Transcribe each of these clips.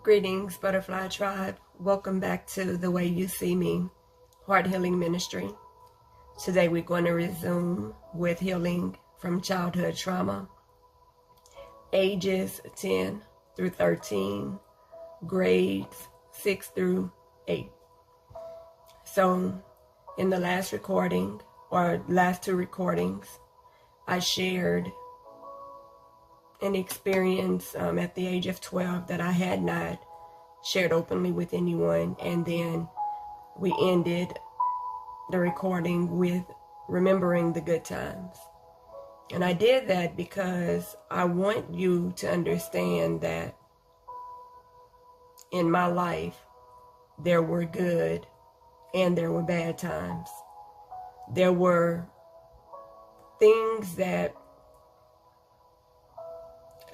Greetings, Butterfly Tribe. Welcome back to The Way You See Me, Heart Healing Ministry. Today we're going to resume with healing from childhood trauma, ages 10 through 13, grades 6 through 8. So in the last recording, or last two recordings, I shared an experience at the age of 12 that I had not shared openly with anyone, and then we ended the recording with remembering the good times. And I did that because I want you to understand that in my life there were good and there were bad times. There were things that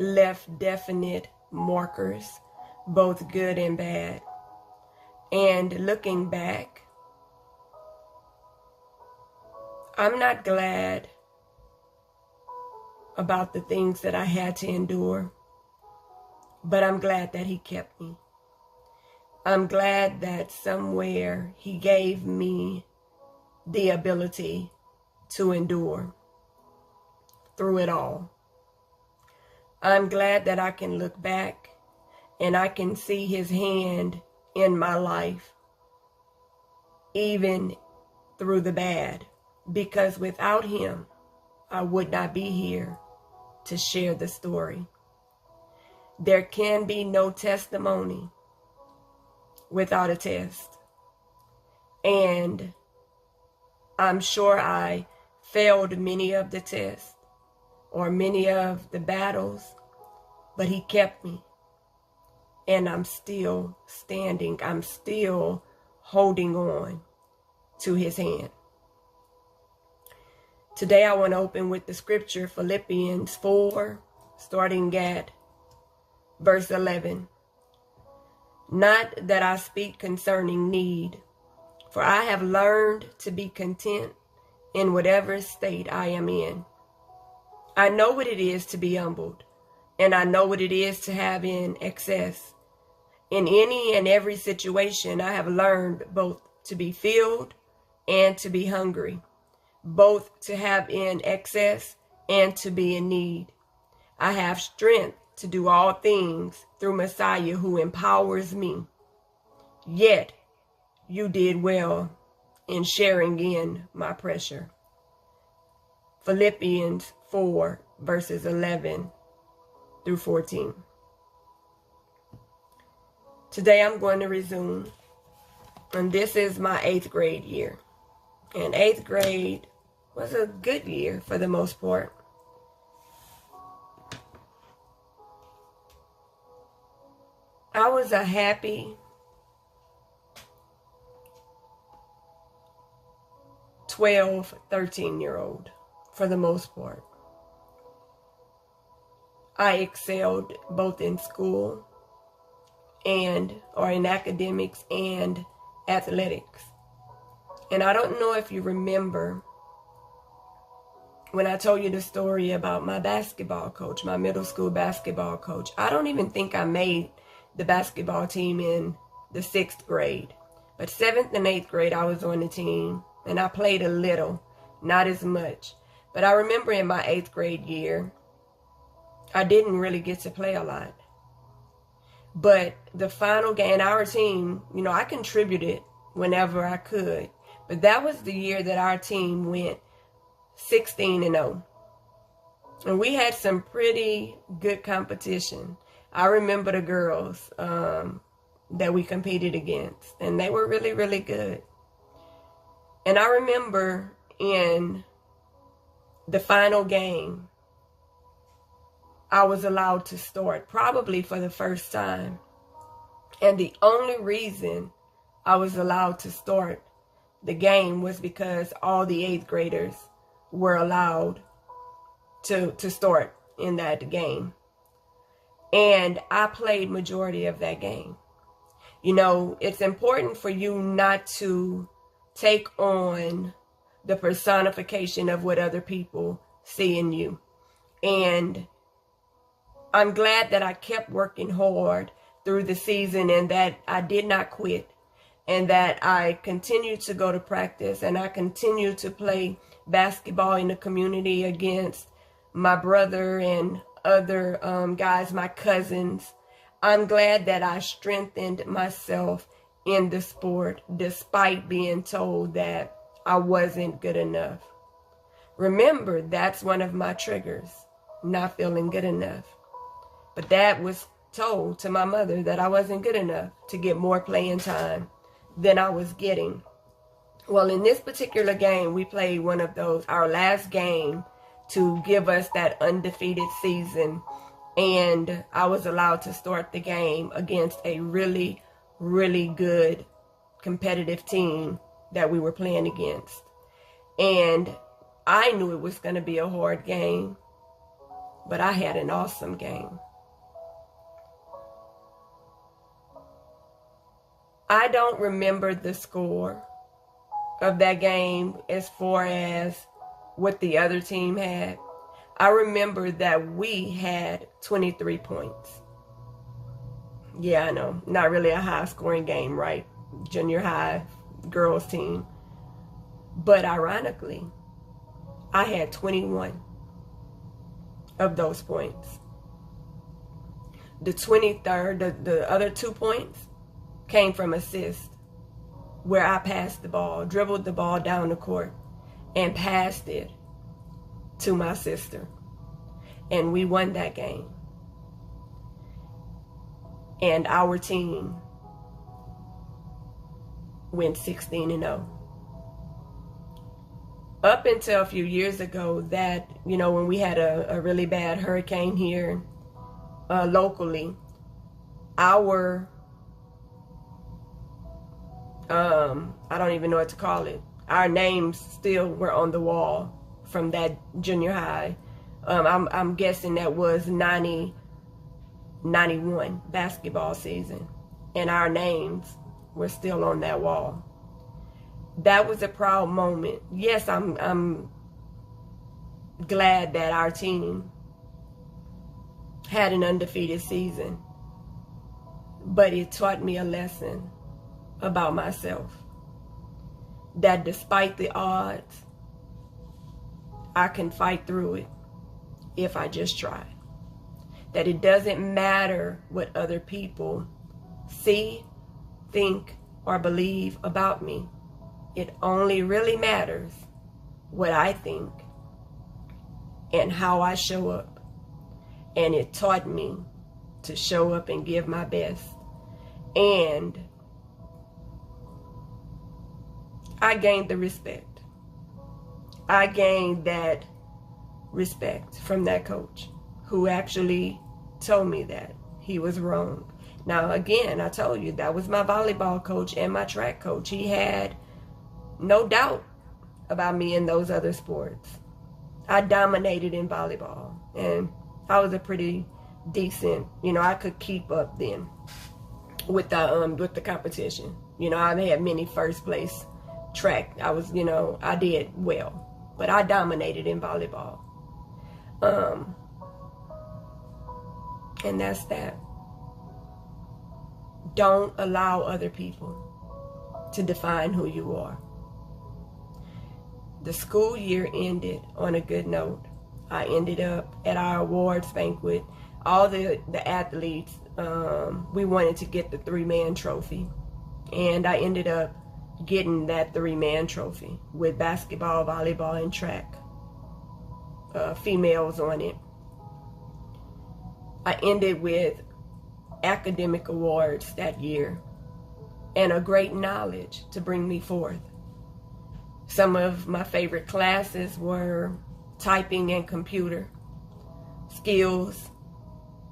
left definite markers, both good and bad. And looking back, I'm not glad about the things that I had to endure, but I'm glad that He kept me. I'm glad that somewhere He gave me the ability to endure through it all. I'm glad that I can look back and I can see His hand in my life, even through the bad, because without Him, I would not be here to share the story. There can be no testimony without a test. And I'm sure I failed many of the tests or many of the battles, but He kept me. And I'm still standing. I'm still holding on to His hand. Today I want to open with the scripture, Philippians 4, starting at verse 11. Not that I speak concerning need, for I have learned to be content in whatever state I am in. I know what it is to be humbled, and I know what it is to have in excess. In any and every situation, I have learned both to be filled and to be hungry, both to have in excess and to be in need. I have strength to do all things through Messiah who empowers me. Yet, you did well in sharing in my pressure. Philippians 4, verses 11 through 14. Today I'm going to resume, and this is my 8th grade year. And 8th grade was a good year for the most part. I was a happy 12, 13-year-old for the most part. I excelled both in school or in academics and athletics. And I don't know if you remember when I told you the story about my basketball coach, my middle school basketball coach. I don't even think I made the basketball team in the 6th grade. But 7th and 8th grade, I was on the team, and I played a little, not as much. But I remember in my 8th grade year, I didn't really get to play a lot. But the final game, our team, I contributed whenever I could. But that was the year that our team went 16-0. And we had some pretty good competition. I remember the girls that we competed against, and they were really, really good. And I remember in the final game, I was allowed to start, probably for the first time. And the only reason I was allowed to start the game was because all the 8th graders were allowed to start in that game. And I played majority of that game. It's important for you not to take on the personification of what other people see in you. And I'm glad that I kept working hard through the season, and that I did not quit, and that I continued to go to practice, and I continued to play basketball in the community against my brother and other guys, my cousins. I'm glad that I strengthened myself in the sport despite being told that I wasn't good enough. Remember, that's one of my triggers, not feeling good enough. But Dad was told to my mother that I wasn't good enough to get more playing time than I was getting. Well, in this particular game, we played one of those, our last game, to give us that undefeated season. And I was allowed to start the game against a really, really good competitive team that we were playing against. And I knew it was going to be a hard game, but I had an awesome game. I don't remember the score of that game as far as what the other team had. I remember that we had 23 points. Yeah, I know. Not really a high scoring game, right? Junior high girls team. But ironically, I had 21 of those points. The 23rd, the other 2 points came from assist, where I passed the ball, dribbled the ball down the court, and passed it to my sister. And we won that game. And our team went 16-0. Up until a few years ago, that, when we had a really bad hurricane here locally, our I don't even know what to call it. Our names still were on the wall from that junior high. I'm guessing that was 90-91 basketball season, and our names were still on that wall. That was a proud moment. Yes, I'm glad that our team had an undefeated season, but it taught me a lesson about myself, that despite the odds, I can fight through it if I just try. That it doesn't matter what other people see, think, or believe about me. It only really matters what I think and how I show up. And it taught me to show up and give my best. And I gained the respect. I gained that respect from that coach who actually told me that he was wrong. Now, again, I told you that was my volleyball coach and my track coach. He had no doubt about me in those other sports. I dominated in volleyball, and I was a pretty decent, I could keep up then with the competition. I had many first place track. I was, I did well, but I dominated in volleyball. And that's that. Don't allow other people to define who you are. The school year ended on a good note. I ended up at our awards banquet. All the athletes, we wanted to get the 3-man trophy. And I ended up getting that 3-man trophy with basketball, volleyball, and track. Females on it. I ended with academic awards that year and a great knowledge to bring me forth. Some of my favorite classes were typing and computer skills,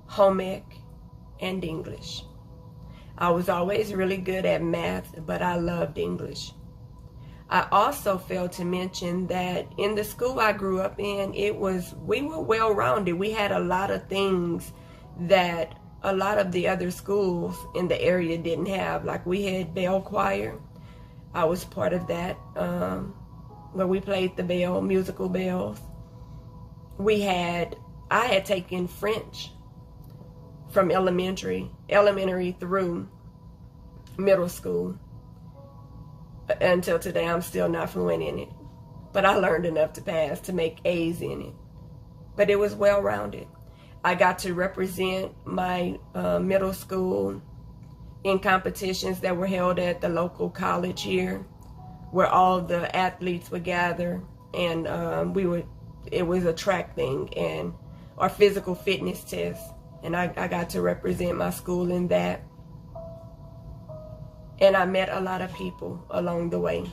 home ec, and English. I was always really good at math, but I loved English. I also failed to mention that in the school I grew up in, we were well-rounded. We had a lot of things that a lot of the other schools in the area didn't have. Like, we had bell choir. I was part of that, where we played the bell, musical bells. I had taken French from elementary through middle school. Until today, I'm still not fluent in it. But I learned enough to pass, to make A's in it. But it was well-rounded. I got to represent my middle school in competitions that were held at the local college here, where all the athletes would gather, and it was a track thing and our physical fitness test, and I got to represent my school in that. And I met a lot of people along the way,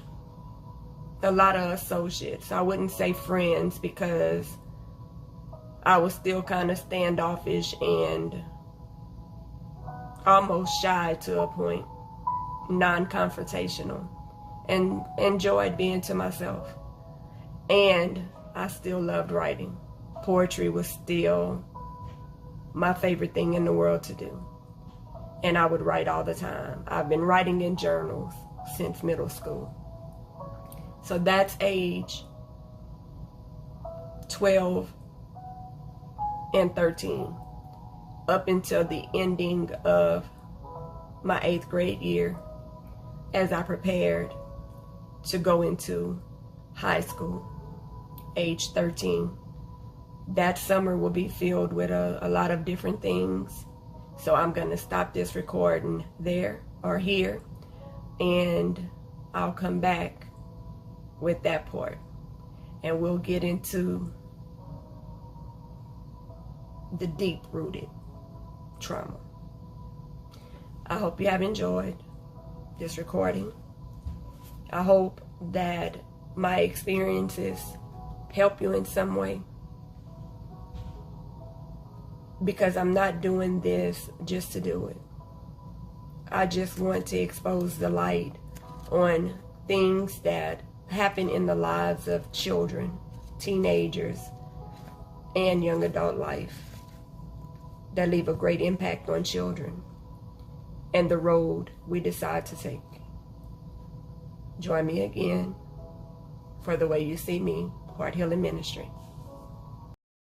a lot of associates. I wouldn't say friends, because I was still kind of standoffish and almost shy to a point, non-confrontational, and enjoyed being to myself. And I still loved writing. Poetry was still my favorite thing in the world to do. And I would write all the time. I've been writing in journals since middle school. So that's age 12 and 13, up until the ending of my 8th grade year, as I prepared to go into high school, age 13. That summer will be filled with a lot of different things. So I'm going to stop this recording there or here, and I'll come back with that part, and we'll get into the deep-rooted trauma. I hope you have enjoyed this recording. I hope that my experiences help you in some way, because I'm not doing this just to do it. I just want to expose the light on things that happen in the lives of children, teenagers, and young adult life that leave a great impact on children and the road we decide to take. Join me again for The Way You See Me, Heart Healing Ministry.